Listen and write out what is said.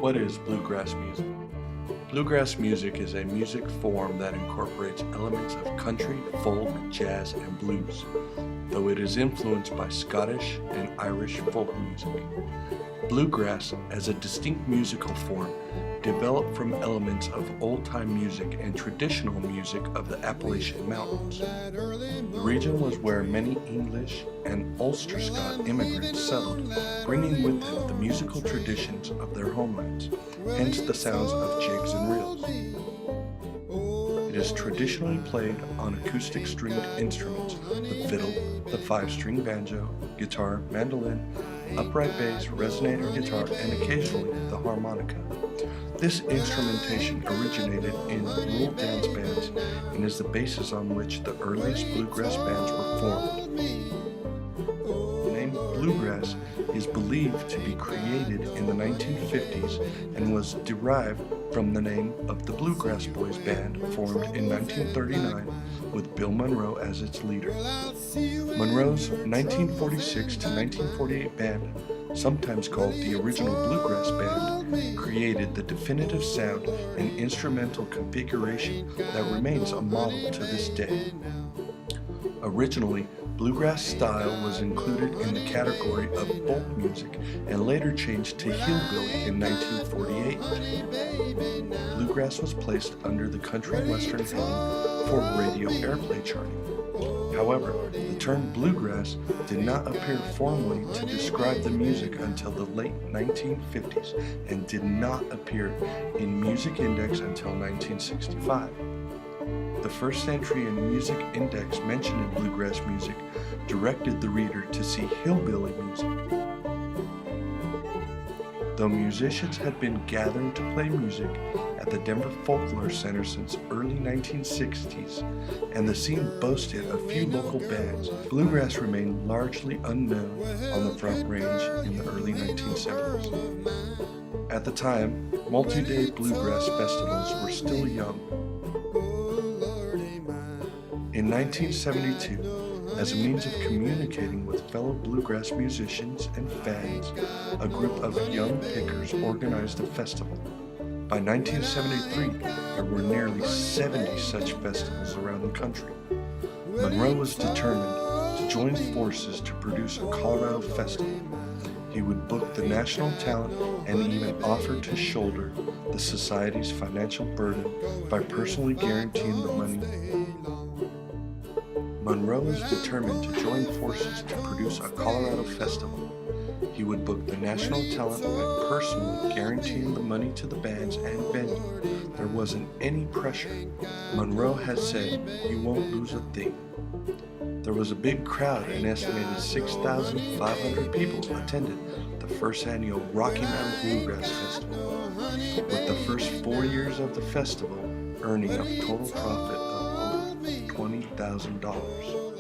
What is bluegrass music? Bluegrass music is a music form that incorporates elements of country, folk, jazz, and blues, though it is influenced by Scottish and Irish folk music. Bluegrass, as a distinct musical form, developed from elements of old-time music and traditional music of the Appalachian Mountains. The region was where many English and Ulster Scot immigrants settled, bringing with them the musical traditions of their homelands, hence the sounds of jigs and reels. It is traditionally played on acoustic stringed instruments, the fiddle, the five-string banjo, guitar, mandolin, upright bass, resonator guitar, and occasionally the harmonica. This instrumentation originated in rural dance bands and is the basis on which the earliest bluegrass bands were formed. The name bluegrass is believed to be created in the 1950s and was derived from the name of the Bluegrass Boys band formed in 1939 with Bill Monroe as its leader. Monroe's 1946 to 1948 band, sometimes called the original Bluegrass Band, created the definitive sound and instrumental configuration that remains a model to this day. Originally, bluegrass style was included in the category of folk music and later changed to hillbilly in 1948. Bluegrass was placed under the country western heading for radio airplay charting. However, the term bluegrass did not appear formally to describe the music until the late 1950s and did not appear in Music Index until 1965. The first entry in Music Index mentioning bluegrass music directed the reader to see hillbilly music. Though musicians had been gathering to play music at the Denver Folklore Center since early 1960s, and the scene boasted a few local bands, bluegrass remained largely unknown on the Front Range in the early 1970s. At the time, multi-day bluegrass festivals were still young. In 1972, as a means of communicating with fellow bluegrass musicians and fans, a group of young pickers organized a festival. By 1973, there were nearly 70 such festivals around the country. Monroe was determined to join forces to produce a Colorado festival. He would book the national talent and even offer to shoulder the society's financial burden by personally guaranteeing the money. Monroe was determined to join forces to produce a Colorado festival. He would book the national talent by personally guaranteeing the money to the bands and venue. There wasn't any pressure. Monroe had said, "You won't lose a thing." There was a big crowd. An estimated 6,500 people attended the first annual Rocky Mountain Bluegrass Festival, with the first 4 years of the festival earning a total profit of over $20,000.